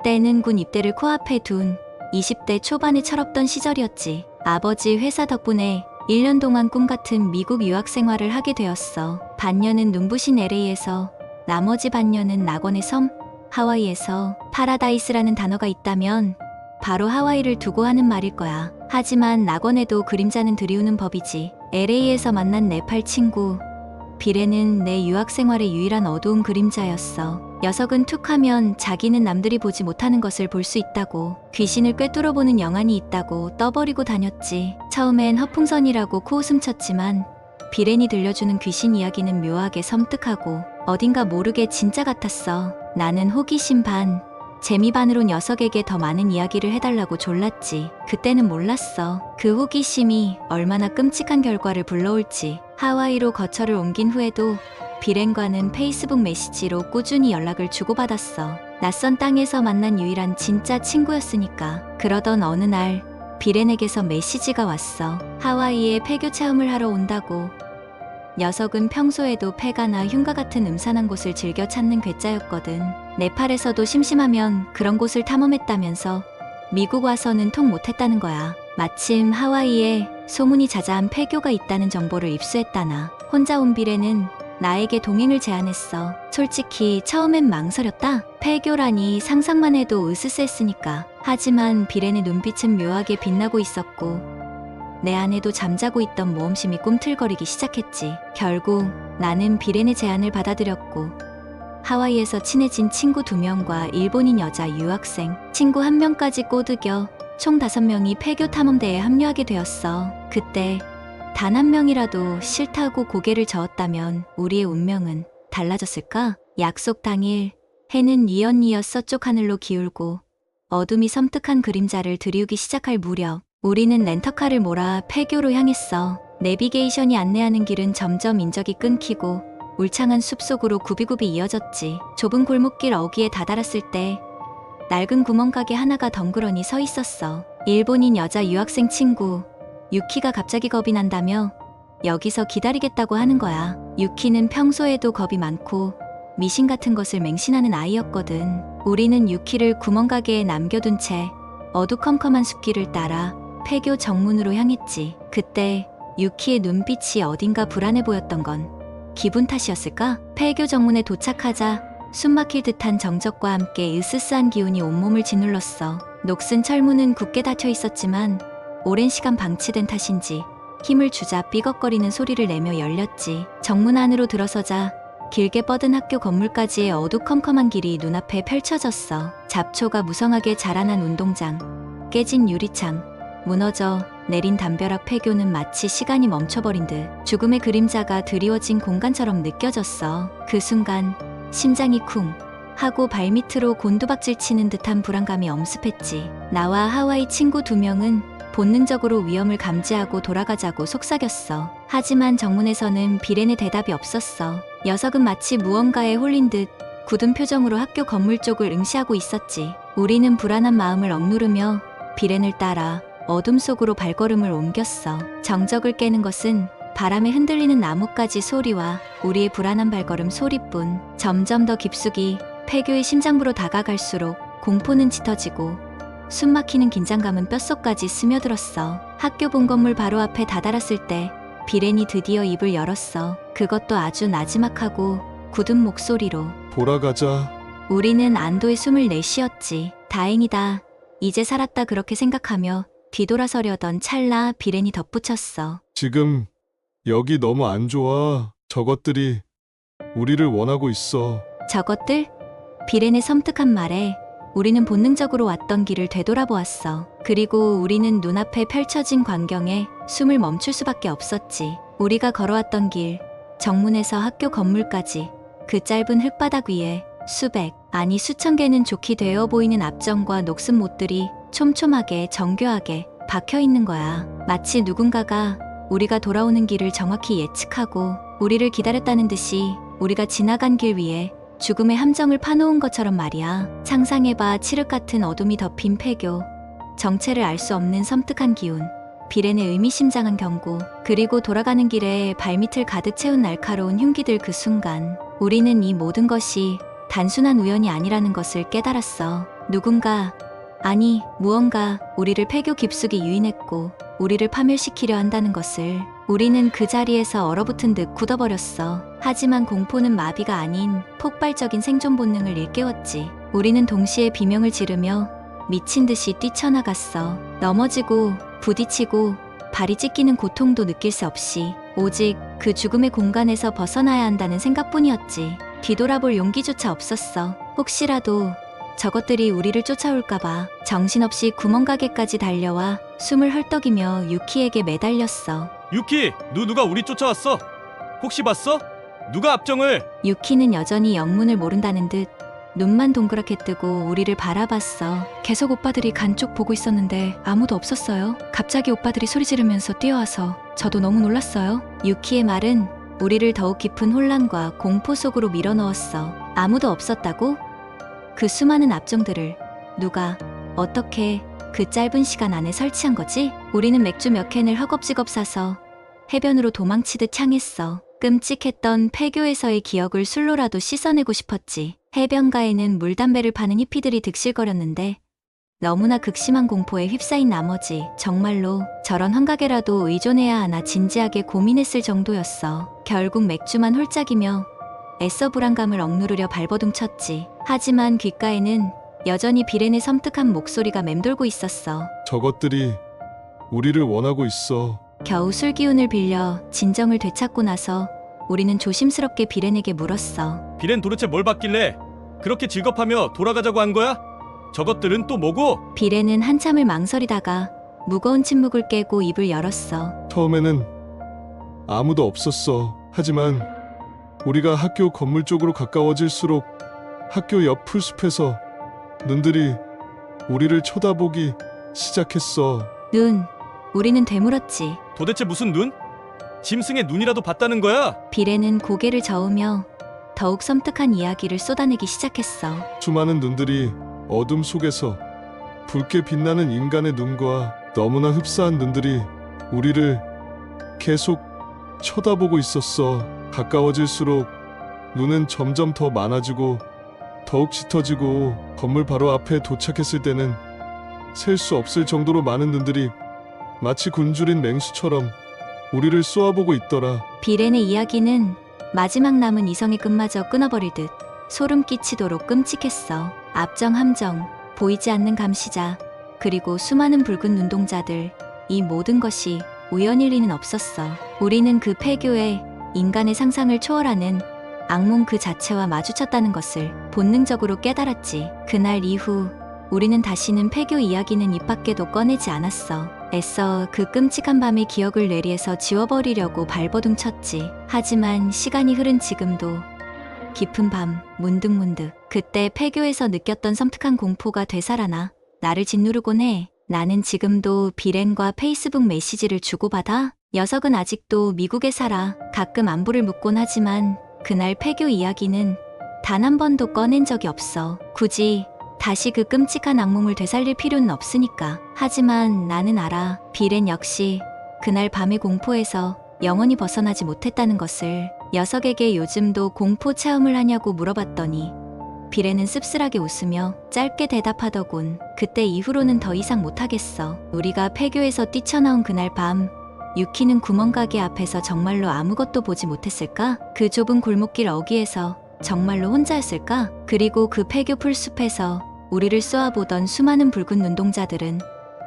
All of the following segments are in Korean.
그때는 군 입대를 코앞에 둔 20대 초반의 철없던 시절이었지. 아버지 회사 덕분에 1년 동안 꿈같은 미국 유학 생활을 하게 되었어. 반년은 눈부신 LA에서, 나머지 반년은 낙원의 섬 하와이에서. 파라다이스라는 단어가 있다면 바로 하와이를 두고 하는 말일 거야. 하지만 낙원에도 그림자는 들이우는 법이지. LA에서 만난 네팔 친구 비레는 내 유학 생활의 유일한 어두운 그림자였어. 녀석은 툭하면 자기는 남들이 보지 못하는 것을 볼 수 있다고, 귀신을 꿰뚫어보는 영안이 있다고 떠버리고 다녔지. 처음엔 허풍선이라고 코웃음 쳤지만 비렌이 들려주는 귀신 이야기는 묘하게 섬뜩하고 어딘가 모르게 진짜 같았어. 나는 호기심 반, 재미 반으로 녀석에게 더 많은 이야기를 해달라고 졸랐지. 그때는 몰랐어. 그 호기심이 얼마나 끔찍한 결과를 불러올지. 하와이로 거처를 옮긴 후에도 비렌과는 페이스북 메시지로 꾸준히 연락을 주고받았어. 낯선 땅에서 만난 유일한 진짜 친구였으니까. 그러던 어느 날 비렌에게서 메시지가 왔어. 하와이에 폐교 체험을 하러 온다고. 녀석은 평소에도 폐가나 흉가 같은 음산한 곳을 즐겨 찾는 괴짜였거든. 네팔에서도 심심하면 그런 곳을 탐험했다면서 미국 와서는 통 못했다는 거야. 마침 하와이에 소문이 자자한 폐교가 있다는 정보를 입수했다나. 혼자 온 비레는 나에게 동행을 제안했어. 솔직히 처음엔 망설였다. 폐교라니 상상만 해도 으스스했으니까. 하지만 비렌의 눈빛은 묘하게 빛나고 있었고 내 안에도 잠자고 있던 모험심이 꿈틀거리기 시작했지. 결국 나는 비렌의 제안을 받아들였고 하와이에서 친해진 친구 2명과 일본인 여자 유학생 친구 1명까지 꼬드겨 총 5명이 폐교 탐험대에 합류하게 되었어. 그때 단 한 명이라도 싫다고 고개를 저었다면 우리의 운명은 달라졌을까? 약속 당일 해는 뉘엿뉘엿 서쪽 하늘로 기울고 어둠이 섬뜩한 그림자를 들이우기 시작할 무렵 우리는 렌터카를 몰아 폐교로 향했어. 내비게이션이 안내하는 길은 점점 인적이 끊기고 울창한 숲속으로 굽이굽이 이어졌지. 좁은 골목길 어귀에 다다랐을 때 낡은 구멍가게 하나가 덩그러니 서 있었어. 일본인 여자 유학생 친구 유키가 갑자기 겁이 난다며 여기서 기다리겠다고 하는 거야. 유키는 평소에도 겁이 많고 미신 같은 것을 맹신하는 아이였거든. 우리는 유키를 구멍가게에 남겨둔 채 어두컴컴한 숲길을 따라 폐교 정문으로 향했지. 그때 유키의 눈빛이 어딘가 불안해 보였던 건 기분 탓이었을까? 폐교 정문에 도착하자 숨막힐 듯한 정적과 함께 으스스한 기운이 온몸을 짓눌렀어. 녹슨 철문은 굳게 닫혀 있었지만 오랜 시간 방치된 탓인지 힘을 주자 삐걱거리는 소리를 내며 열렸지. 정문 안으로 들어서자 길게 뻗은 학교 건물까지의 어두컴컴한 길이 눈앞에 펼쳐졌어. 잡초가 무성하게 자라난 운동장, 깨진 유리창, 무너져 내린 담벼락. 폐교는 마치 시간이 멈춰버린 듯 죽음의 그림자가 드리워진 공간처럼 느껴졌어. 그 순간 심장이 쿵 하고 발밑으로 곤두박질 치는 듯한 불안감이 엄습했지. 나와 하와이 친구 2명은 본능적으로 위험을 감지하고 돌아가자고 속삭였어. 하지만 정문에서는 비렌의 대답이 없었어. 녀석은 마치 무언가에 홀린 듯 굳은 표정으로 학교 건물 쪽을 응시하고 있었지. 우리는 불안한 마음을 억누르며 비렌을 따라 어둠 속으로 발걸음을 옮겼어. 정적을 깨는 것은 바람에 흔들리는 나뭇가지 소리와 우리의 불안한 발걸음 소리뿐. 점점 더 깊숙이 폐교의 심장부로 다가갈수록 공포는 짙어지고 숨막히는 긴장감은 뼛속까지 스며들었어. 학교 본건물 바로 앞에 다다랐을 때 비렌이 드디어 입을 열었어. 그것도 아주 나지막하고 굳은 목소리로. 돌아가자. 우리는 안도의 숨을 내쉬었지. 다행이다. 이제 살았다 그렇게 생각하며 뒤돌아서려던 찰나 비렌이 덧붙였어. 지금 여기 너무 안 좋아. 저것들이 우리를 원하고 있어. 저것들? 비렌의 섬뜩한 말에 우리는 본능적으로 왔던 길을 되돌아보았어. 그리고 우리는 눈앞에 펼쳐진 광경에 숨을 멈출 수밖에 없었지. 우리가 걸어왔던 길, 정문에서 학교 건물까지 그 짧은 흙바닥 위에 수백, 아니 수천 개는 좋게 되어 보이는 앞정과 녹슨 못들이 촘촘하게 정교하게 박혀 있는 거야. 마치 누군가가 우리가 돌아오는 길을 정확히 예측하고 우리를 기다렸다는 듯이 우리가 지나간 길 위에 죽음의 함정을 파놓은 것처럼 말이야. 상상해봐. 칠흑 같은 어둠이 덮인 폐교, 정체를 알 수 없는 섬뜩한 기운, 비렌의 의미심장한 경고, 그리고 돌아가는 길에 발밑을 가득 채운 날카로운 흉기들. 그 순간 우리는 이 모든 것이 단순한 우연이 아니라는 것을 깨달았어. 누군가, 아니, 무언가 우리를 폐교 깊숙이 유인했고 우리를 파멸시키려 한다는 것을 우리는 그 자리에서 얼어붙은 듯 굳어버렸어. 하지만 공포는 마비가 아닌 폭발적인 생존 본능을 일깨웠지. 우리는 동시에 비명을 지르며 미친 듯이 뛰쳐나갔어. 넘어지고 부딪히고 발이 찢기는 고통도 느낄 수 없이 오직 그 죽음의 공간에서 벗어나야 한다는 생각뿐이었지. 뒤돌아볼 용기조차 없었어. 혹시라도 저것들이 우리를 쫓아올까봐 정신없이 구멍가게까지 달려와 숨을 헐떡이며 유키에게 매달렸어. 유키, 누가 우리 쫓아왔어? 혹시 봤어? 누가 압정을? 유키는 여전히 영문을 모른다는 듯 눈만 동그랗게 뜨고 우리를 바라봤어. 계속 오빠들이 간 쪽 보고 있었는데 아무도 없었어요. 갑자기 오빠들이 소리 지르면서 뛰어와서 저도 너무 놀랐어요. 유키의 말은 우리를 더욱 깊은 혼란과 공포 속으로 밀어넣었어. 아무도 없었다고? 그 수많은 압정들을 누가 어떻게 그 짧은 시간 안에 설치한 거지? 우리는 맥주 몇 캔을 허겁지겁 사서 해변으로 도망치듯 향했어. 끔찍했던 폐교에서의 기억을 술로라도 씻어내고 싶었지. 해변가에는 물담배를 파는 히피들이 득실거렸는데 너무나 극심한 공포에 휩싸인 나머지 정말로 저런 환각에라도 의존해야 하나 진지하게 고민했을 정도였어. 결국 맥주만 홀짝이며 애써 불안감을 억누르려 발버둥 쳤지. 하지만 귓가에는 여전히 비렌의 섬뜩한 목소리가 맴돌고 있었어. 저것들이 우리를 원하고 있어. 겨우 술 기운을 빌려 진정을 되찾고 나서 우리는 조심스럽게 비렌에게 물었어. 비렌 도대체 뭘 봤길래 그렇게 질겁하며 돌아가자고 한 거야? 저것들은 또 뭐고? 비렌은 한참을 망설이다가 무거운 침묵을 깨고 입을 열었어. 처음에는 아무도 없었어. 하지만 우리가 학교 건물 쪽으로 가까워질수록 학교 옆 풀숲에서 눈들이 우리를 쳐다보기 시작했어. 눈. 우리는 되물었지. 도대체 무슨 눈? 짐승의 눈이라도 봤다는 거야? 비렌은 고개를 저으며 더욱 섬뜩한 이야기를 쏟아내기 시작했어. 수많은 눈들이 어둠 속에서 붉게 빛나는 인간의 눈과 너무나 흡사한 눈들이 우리를 계속 쳐다보고 있었어. 가까워질수록 눈은 점점 더 많아지고 더욱 짙어지고 건물 바로 앞에 도착했을 때는 셀 수 없을 정도로 많은 눈들이 마치 굶주린 맹수처럼 우리를 쏘아보고 있더라. 비렌의 이야기는 마지막 남은 이성의 끈마저 끊어버릴 듯 소름 끼치도록 끔찍했어. 압정, 함정, 보이지 않는 감시자, 그리고 수많은 붉은 눈동자들, 이 모든 것이 우연일 리는 없었어. 우리는 그 폐교에 인간의 상상을 초월하는 악몽 그 자체와 마주쳤다는 것을 본능적으로 깨달았지. 그날 이후 우리는 다시는 폐교 이야기는 입 밖에도 꺼내지 않았어. 애써 그 끔찍한 밤의 기억을 뇌리에서 지워버리려고 발버둥 쳤지. 하지만 시간이 흐른 지금도 깊은 밤 문득문득 그때 폐교에서 느꼈던 섬뜩한 공포가 되살아나 나를 짓누르곤 해. 나는 지금도 비렌과 페이스북 메시지를 주고받아. 녀석은 아직도 미국에 살아. 가끔 안부를 묻곤 하지만 그날 폐교 이야기는 단 한 번도 꺼낸 적이 없어. 굳이 다시 그 끔찍한 악몽을 되살릴 필요는 없으니까. 하지만 나는 알아. 비렌 역시 그날 밤의 공포에서 영원히 벗어나지 못했다는 것을. 녀석에게 요즘도 공포 체험을 하냐고 물어봤더니 비렌은 씁쓸하게 웃으며 짧게 대답하더군. 그때 이후로는 더 이상 못하겠어. 우리가 폐교에서 뛰쳐나온 그날 밤 유키는 구멍가게 앞에서 정말로 아무것도 보지 못했을까? 그 좁은 골목길 어귀에서 정말로 혼자였을까? 그리고 그 폐교 풀숲에서 우리를 쏘아보던 수많은 붉은 눈동자들은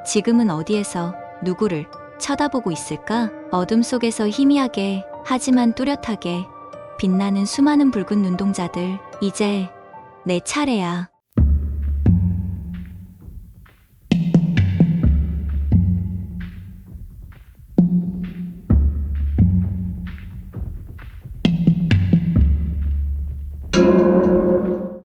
지금은 어디에서 누구를 쳐다보고 있을까? 어둠 속에서 희미하게 하지만 뚜렷하게 빛나는 수많은 붉은 눈동자들. 이제 내 차례야.